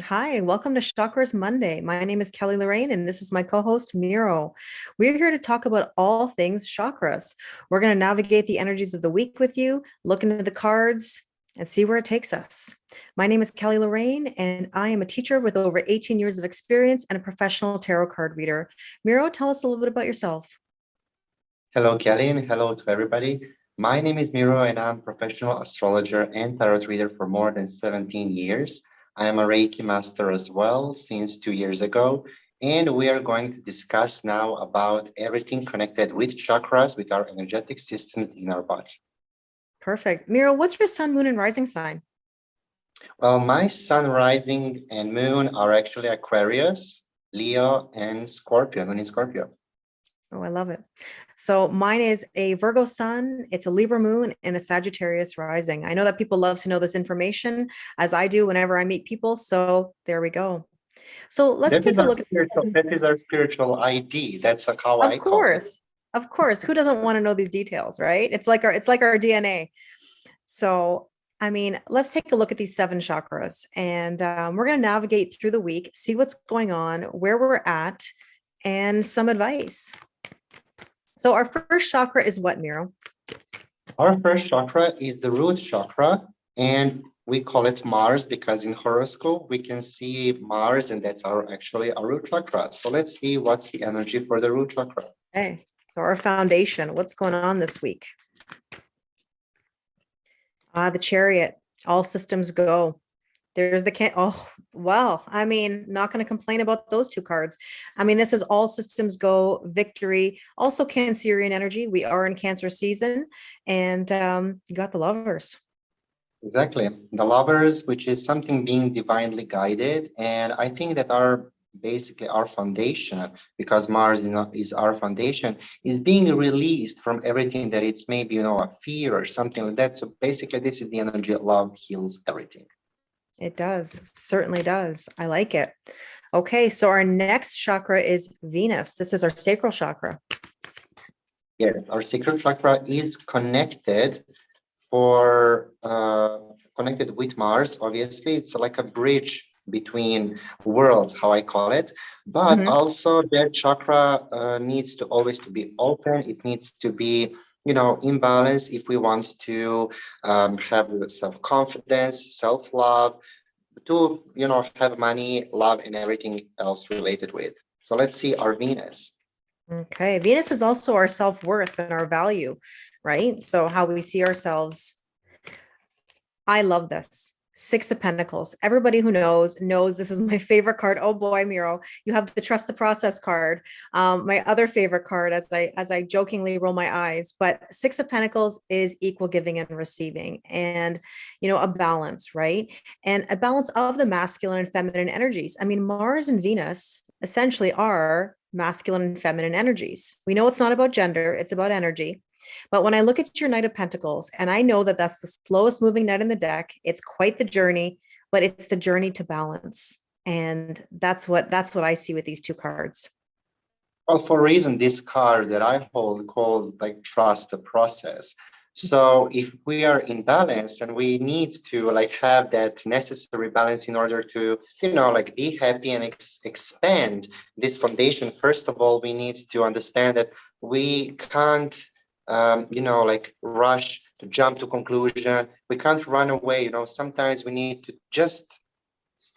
Hi, welcome to Chakras Monday. My name is Kelly Lorraine, and this is my co host, Miro. We're here to talk about all things chakras. We're going to navigate the energies of the week with you, look into the cards, and see where it takes us. My name is Kelly Lorraine, and I am a teacher with over 18 years of experience and a professional tarot card reader. Miro, tell us a little bit about yourself. Hello, Kelly, and hello to everybody. My name is Miro, and I'm a professional astrologer and tarot reader for more than 17 years. I am a Reiki master as well since 2 years ago, and we are going to discuss now about everything connected with chakras, with our energetic systems in our body. Perfect. Miro, what's your sun, moon, and rising sign? Well, my sun, rising, and moon are actually Aquarius, Leo, and Scorpio, moon in Scorpio. Oh, I love it. So mine is a Virgo sun, it's a Libra moon, and a Sagittarius rising. I know that people love to know this information, as I do whenever I meet people. So there we go. So let's That take is a our look at spiritual, that is our spiritual ID. That's how of I call it. course. Of course. Who doesn't want to know these details, right? It's like our DNA. So I mean, let's take a look at these seven chakras, and we're going to navigate through the week, see what's going on, where we're at, and some advice. So our first chakra is what, Miro? Our first chakra is the root chakra, and we call it Mars because in horoscope we can see Mars, and that's our root chakra. So let's see what's the energy for the root chakra. Okay. So our foundation, what's going on this week? The Chariot, all systems go. There's the can. Oh, well, I mean, not going to complain about those two cards. I mean, this is all systems go, victory, also Cancerian energy. We are in Cancer season, and you got the Lovers. Exactly. The lovers, which is something being divinely guided. And I think that our basically our foundation, because Mars is our foundation, is being released from everything that it's maybe, a fear or something like that. So basically, this is the energy of love heals everything. It does, certainly does. I like it. Okay, so our next chakra is Venus. This is our sacral chakra. Yes, our sacral chakra is connected with Mars. Obviously, it's like a bridge between worlds, how I call it. But Mhm. also that chakra needs to always to be open. It needs to be, in balance if we want to have self-confidence, self-love, to, have money, love, and everything else related with. So let's see our Venus. Okay. Venus is also our self-worth and our value, right? So how we see ourselves. I love this. Six of Pentacles. Everybody who knows this is my favorite card. Oh boy, Miro, you have the trust the process card. My other favorite card, as I jokingly roll my eyes, but Six of Pentacles is equal giving and receiving, and a balance, right? And a balance of the masculine and feminine energies. I mean, Mars and Venus essentially are masculine and feminine energies. We know it's not about gender; it's about energy. But when I look at your Knight of Pentacles, and I know that that's the slowest moving knight in the deck, it's quite the journey, but it's the journey to balance. And that's what I see with these two cards. Well, for a reason, this card that I hold calls like trust the process. So if we are in balance and we need to like have that necessary balance in order to, like be happy and expand this foundation, first of all, we need to understand that we can't, like rush to jump to conclusion. We can't run away. Sometimes we need to just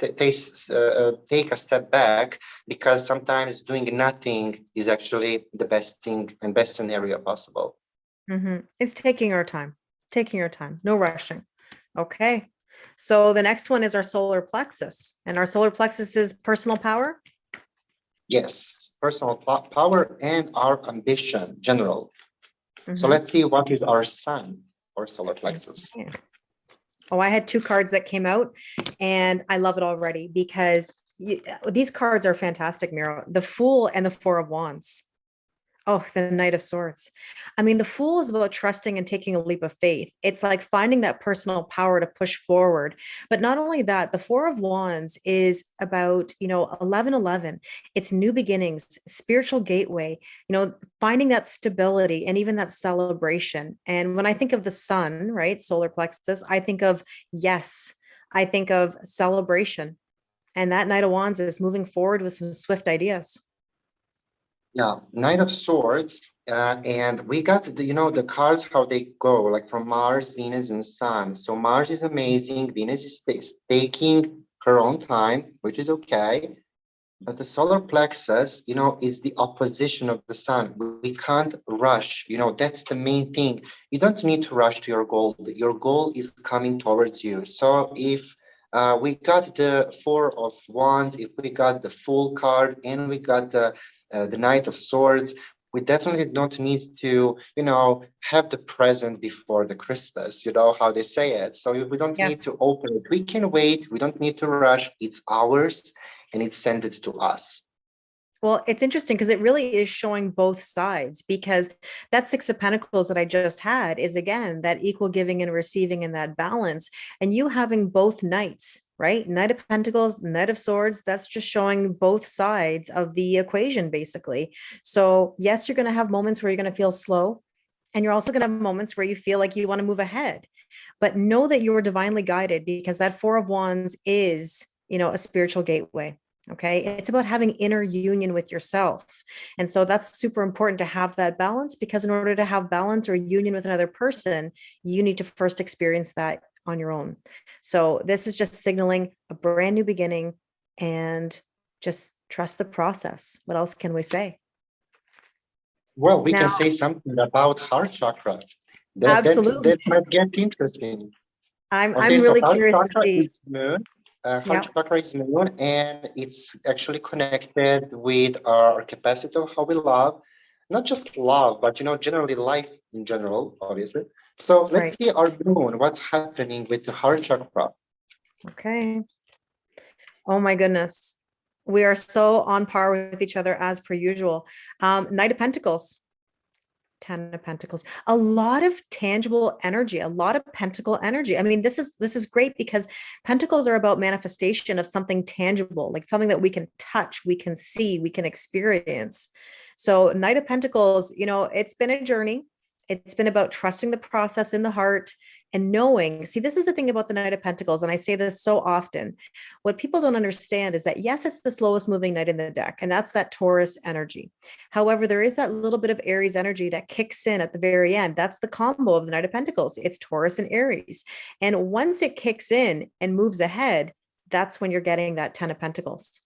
take a step back, because sometimes doing nothing is actually the best thing and best scenario possible. It's taking our time, no rushing. Okay. So the next one is our solar plexus, and our solar plexus is personal power. Yes, personal power and our ambition general. So Mhm. let's see what is our sun or solar plexus. Okay. Oh, I had two cards that came out, and I love it already because these cards are fantastic, Miro. The Fool and the Four of Wands. Oh, the Knight of Swords. I mean, the Fool is about trusting and taking a leap of faith. It's like finding that personal power to push forward. But not only that, the Four of Wands is about, 1111. It's new beginnings, spiritual gateway, finding that stability and even that celebration. And when I think of the sun, right, solar plexus, I think of yes, I think of celebration. And that Knight of Wands is moving forward with some swift ideas. Yeah, Knight of Swords, and we got the, the cards, how they go, like from Mars, Venus, and Sun. So Mars is amazing. Venus is taking her own time, which is okay. But the solar plexus, is the opposition of the sun. We can't rush. That's the main thing. You don't need to rush to your goal. Your goal is coming towards you. So if we got the Four of Wands, if we got the Full card, and we got the Knight of Swords, we definitely don't need to, have the present before the Christmas, how they say it. So we don't need Yes. to open it. We can wait. We don't need to rush. It's ours, and it's sent it to us. Well, it's interesting because it really is showing both sides, because that Six of Pentacles that I just had is again that equal giving and receiving and that balance. And you having both knights, right? Knight of Pentacles, Knight of Swords, that's just showing both sides of the equation, basically. So, yes, you're going to have moments where you're going to feel slow. And you're also going to have moments where you feel like you want to move ahead. But know that you are divinely guided, because that Four of Wands is, a spiritual gateway. Okay. It's about having inner union with yourself. And so that's super important to have that balance, because in order to have balance or union with another person, you need to first experience that on your own. So this is just signaling a brand new beginning, and just trust the process. What else can we say? Well, we Now, can say something about heart chakra. That absolutely. might get interesting. Okay, I'm so really heart curious to chakra see. is moon. Heart Yeah. chakra is moon, and it's actually connected with our capacity of how we love, not just love, but generally life in general, obviously. So let's Right. see our moon. What's happening with the heart chakra? Okay. Oh my goodness. We are so on par with each other as per usual. Knight of Pentacles, Ten of Pentacles, a lot of tangible energy, a lot of pentacle energy. I mean, this is great, because pentacles are about manifestation of something tangible, like something that we can touch, we can see, we can experience. So Knight of Pentacles, it's been a journey. It's been about trusting the process in the heart and knowing. See, this is the thing about the Knight of Pentacles, and I say this so often. What people don't understand is that, yes, it's the slowest moving knight in the deck, and that's that Taurus energy. However, there is that little bit of Aries energy that kicks in at the very end. That's the combo of the Knight of Pentacles. It's Taurus and Aries. And once it kicks in and moves ahead, that's when you're getting that Ten of Pentacles.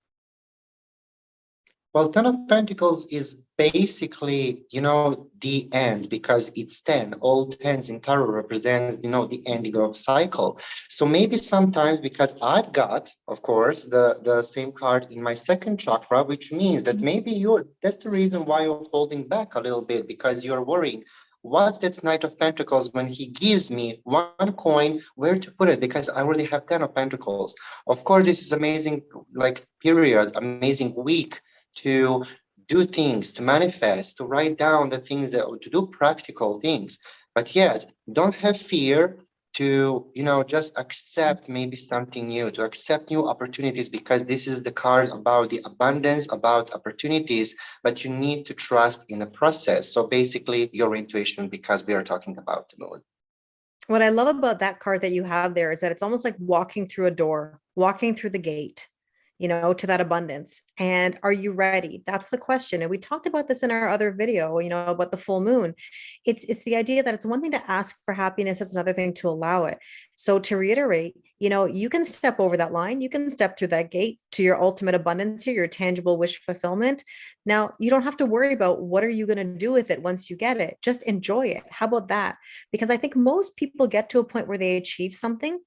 Well, Ten of Pentacles is basically, the end, because it's 10. All tens in tarot represent, the ending of cycle. So maybe sometimes, because I've got, of course, the same card in my second chakra, which means that maybe that's the reason why you're holding back a little bit, because you're worrying. What's that Knight of Pentacles when he gives me one coin, where to put it? Because I already have 10 of Pentacles. Of course, this is amazing, like period, amazing week to do things, to manifest, to write down the things to do practical things. But yet, don't have fear to, just accept maybe something new, to accept new opportunities, because this is the card about the abundance, about opportunities, but you need to trust in the process. So basically, your intuition, because we are talking about the moon. What I love about that card that you have there is that it's almost like walking through a door, walking through the gate, to that abundance. And are you ready? That's the question. And we talked about this in our other video, about the full moon. It's the idea that it's one thing to ask for happiness, it's another thing to allow it. So to reiterate, you can step over that line, you can step through that gate to your ultimate abundance here, your tangible wish fulfillment. Now, you don't have to worry about what are you going to do with it once you get it. Just enjoy it. How about that? Because I think most people get to a point where they achieve something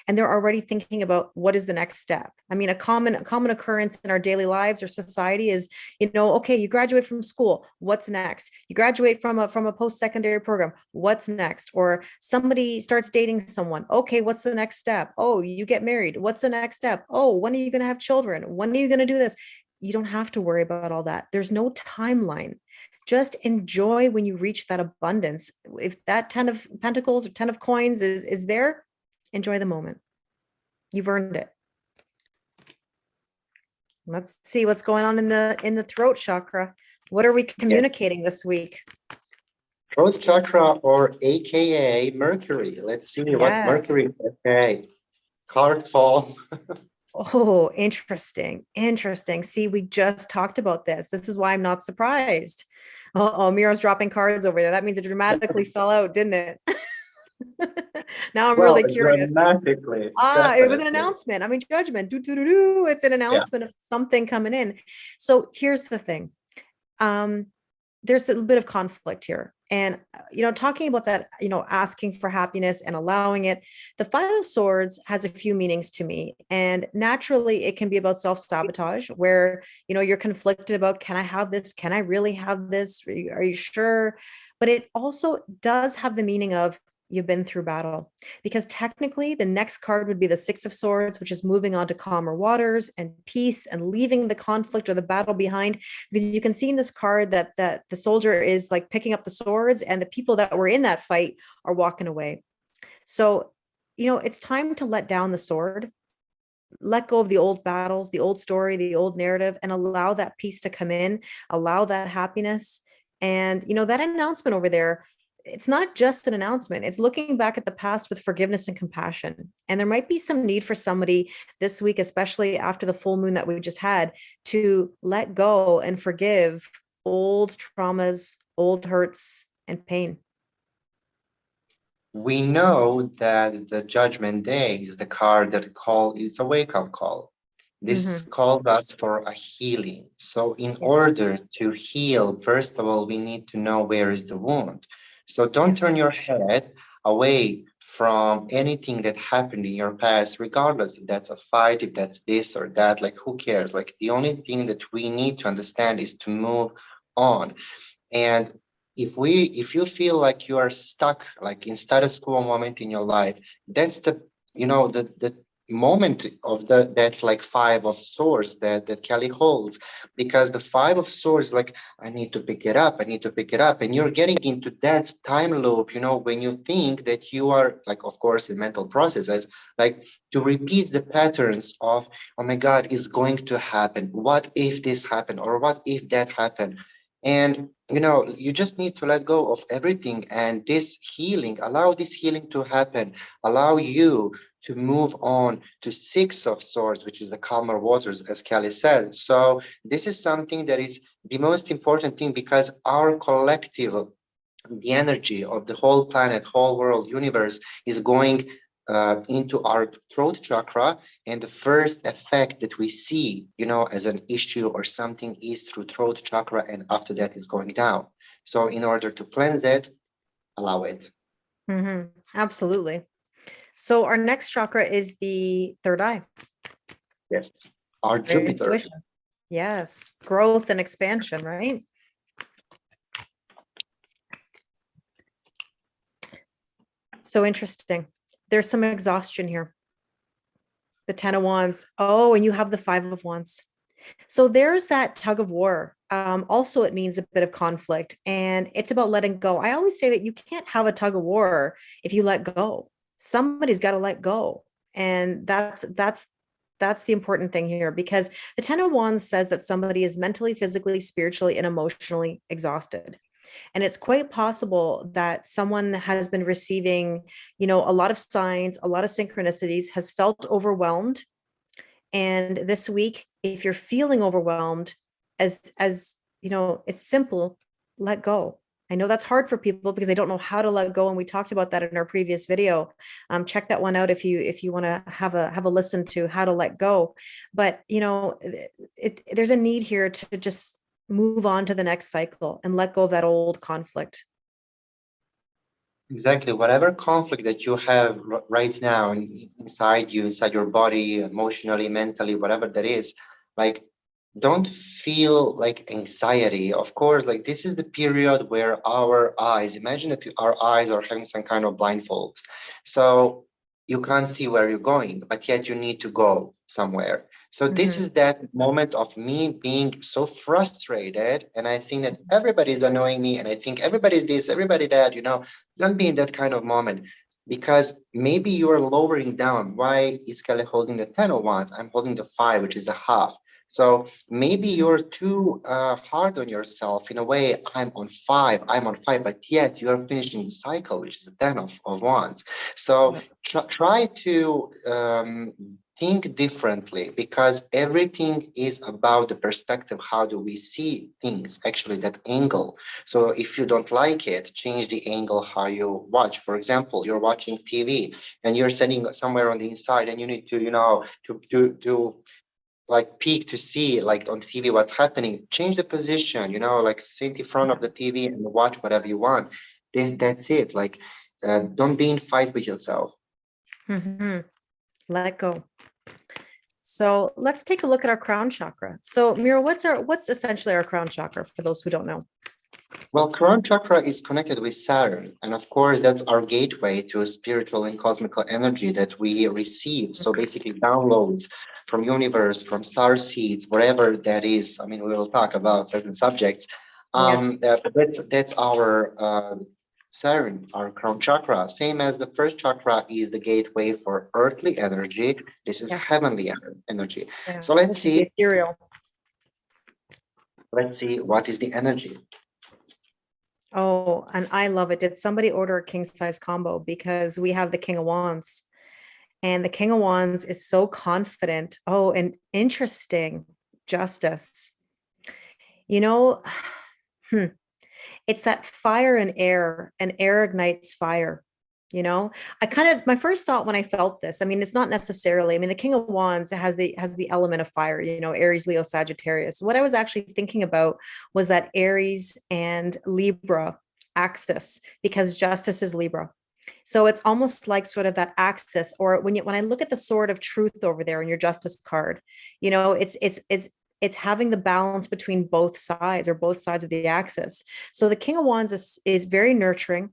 and they're already thinking about what is the next step. I mean, a common occurrence in our daily lives or society is, okay, you graduate from school, what's next? You graduate from a post-secondary program, what's next? Or somebody starts dating someone, okay, what's the next step? Oh, you get married, what's the next step? Oh, when are you going to have children? When are you going to do this? You don't have to worry about all that. There's no timeline. Just enjoy when you reach that abundance. If that 10 of Pentacles or 10 of coins is there, enjoy the moment. You've earned it. Let's see what's going on in the throat chakra. What are we communicating this week? Throat chakra, or AKA Mercury. Let's see what Yes. Mercury, okay. Card fall. Oh, interesting. Interesting. See, we just talked about this. This is why I'm not surprised. Oh, Mira's dropping cards over there. That means it dramatically fell out, didn't it? Now I'm Well, really curious. dramatically, It was an definitely. announcement. I mean, judgment. Do, do, do, do. It's an Yeah. announcement of something coming in. So here's the thing. Um, there's a little bit of conflict here. And, talking about that, asking for happiness and allowing it, the Five of Swords has a few meanings to me. And naturally, it can be about self sabotage, where, you're conflicted about, can I have this? Can I really have this? Are you sure? But it also does have the meaning of, you've been through battle, because technically the next card would be the Six of Swords, which is moving on to calmer waters and peace and leaving the conflict or the battle behind, because you can see in this card that the soldier is like picking up the swords and the people that were in that fight are walking away. So, it's time to let down the sword, let go of the old battles, the old story, the old narrative, and allow that peace to come in, allow that happiness. And, that announcement over there, it's not just an announcement, it's looking back at the past with forgiveness and compassion. And there might be some need for somebody this week, especially after the full moon that we just had, to let go and forgive old traumas, old hurts, and pain. We know that the Judgment Day is the card that it's a wake-up call. This Mm-hmm. calls us for a healing. So in Yeah. order to heal, first of all, we need to know where is the wound. So don't Yeah. turn your head away from anything that happened in your past, regardless if that's a fight, if that's this or that, like who cares? Like the only thing that we need to understand is to move on. And if you feel like you are stuck like in status quo moment in your life, that's the moment of that like Five of Swords that Kelly holds, because the Five of Swords, like, I need to pick it up, I need to pick it up, and you're getting into that time loop, when you think that you are, like, of course, in mental processes, like, to repeat the patterns of, oh my god, is going to happen, what if this happened, or what if that happened. And you just need to let go of everything, and allow this healing to happen, allow you to move on to Six of Swords, which is the calmer waters, as Kelly said. So this is something that is the most important thing, because our collective, the energy of the whole planet, whole world, universe is going into our throat chakra, and the first effect that we see, as an issue or something, is through throat chakra, and after that is going down. So in order to cleanse it, allow it. Mm-hmm. Absolutely. So our next chakra is the third eye. Yes, our Our Jupiter. intuition. Yes. Growth and expansion, right? So interesting. There's some exhaustion here. The Ten of Wands. Oh, and you have the Five of Wands. So there's that tug of war. Also, it means a bit of conflict, and it's about letting go. I always say that you can't have a tug of war if you let go. Somebody's got to let go, and that's the important thing here, because the Ten of Wands says that somebody is mentally, physically, spiritually, and emotionally exhausted. And it's quite possible that someone has been receiving, a lot of signs, a lot of synchronicities, has felt overwhelmed. And this week, if you're feeling overwhelmed, as it's simple, let go. I know that's hard for people because they don't know how to let go, and we talked about that in our previous video. Check that one out if you want to have a listen to how to let go. But there's a need here to just move on to the next cycle and let go of that old conflict. Exactly. Whatever conflict that you have right now inside you, inside your body, emotionally, mentally, whatever that is, like, don't feel like anxiety. Of course, like, this is the period where our eyes, imagine that our eyes are having some kind of blindfolds. So you can't see where you're going, but yet you need to go somewhere. So this Mhm. is that moment of me being so frustrated. And I think that everybody's annoying me. And I think everybody this, everybody that, don't be in that kind of moment, because maybe you are lowering down. Why is Kelly holding the 10 of wands? I'm holding the 5, which is a half. So maybe you're too hard on yourself in a way. I'm on 5, but yet you are finishing the cycle, which is a 10 of wands. So try to think differently, because everything is about the perspective. How do we see things? Actually, that angle. So if you don't like it, change the angle how you watch. For example, you're watching TV and you're sitting somewhere on the inside and you need to, to like peek to see like on TV what's happening. Change the position, like sit in front of the TV and watch whatever you want. That's it. Like, don't be in fight with yourself. Mhm. Let go. So let's take a look at our crown chakra. So Mira, what's essentially our crown chakra for those who don't know? Well, crown chakra is connected with Saturn, and of course, that's our gateway to spiritual and cosmical energy that we receive. So basically, downloads from universe, from star seeds, whatever that is. I mean, we will talk about certain subjects. Yes. That's our Saturn, our crown chakra. Same as the first chakra is the gateway for earthly energy. This is Yes. heavenly energy. Yeah. So let's Which is the see. ethereal. Let's see what is the energy. Oh, and I love it. Did somebody order a king size combo? Because we have the King of Wands, and the King of Wands is so confident. Oh, and interesting. Justice. You know, hmm, it's that fire and air ignites fire. I kind of, my first thought when I felt this, I mean, it's not necessarily, I mean, the King of Wands has the element of fire, Aries, Leo, Sagittarius. What I was actually thinking about was that Aries and Libra axis, because justice is Libra. So it's almost like sort of that axis, or when I look at the sword of truth over there in your justice card, it's having the balance between both sides, or both sides of the axis. So the King of Wands is very nurturing.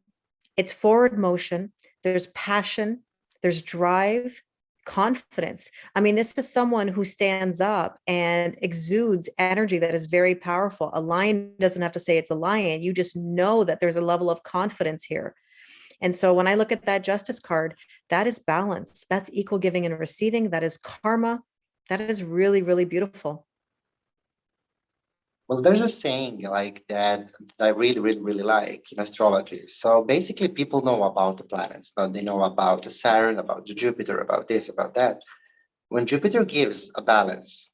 It's forward motion. There's passion. There's drive, confidence. I mean, this is someone who stands up and exudes energy that is very powerful. A lion doesn't have to say it's a lion. You just know that there's a level of confidence here. And so when I look at that justice card, that is balance. That's equal giving and receiving. That is karma. That is really, really beautiful. Well, there's a saying like that I really, really, really like in astrology. So basically, people know about the planets. Now they know about the Saturn, about the Jupiter, about this, about that. When Jupiter gives a balance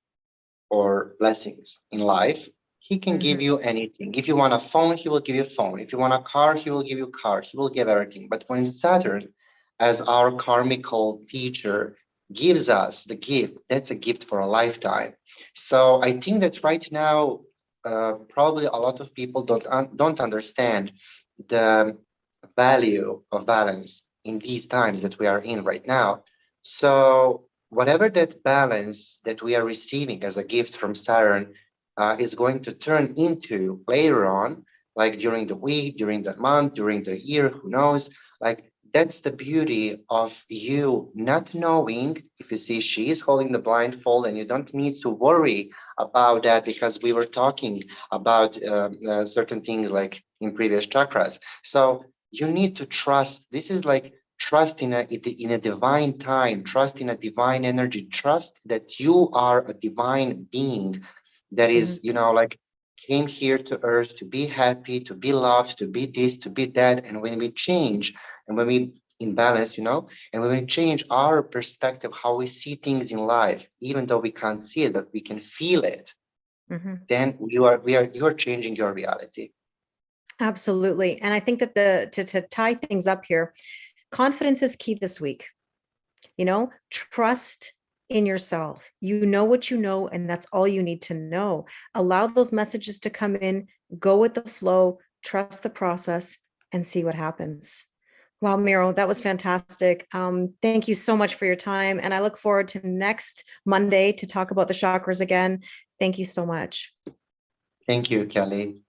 or blessings in life, he can give Mhm. you anything. If you want a phone, he will give you a phone. If you want a car, he will give you a car. He will give everything. But when Saturn, as our karmical teacher, gives us the gift, that's a gift for a lifetime. So I think that right now, probably a lot of people don't understand the value of balance in these times that we are in right now. So whatever that balance that we are receiving as a gift from Saturn is going to turn into later on, like during the week, during the month, during the year, who knows? Like that's the beauty of you not knowing. If you see she is holding the blindfold, and you don't need to worry about that, because we were talking about certain things like in previous chakras. So you need to trust. This is like trust in a divine time, trust in a divine energy, trust that you are a divine being that is, Mhm. like came here to earth to be happy, to be loved, to be this, to be that. And when we change, and when we imbalance, and when we change our perspective, how we see things in life, even though we can't see it, but we can feel it, Mhm. then you're changing your reality. Absolutely. And I think that to tie things up here, confidence is key this week. Trust in yourself. You know what you know, and that's all you need to know. Allow those messages to come in, go with the flow, trust the process, and see what happens. Wow, Miro, that was fantastic. Thank you so much for your time. And I look forward to next Monday to talk about the chakras again. Thank you so much. Thank you, Kelly.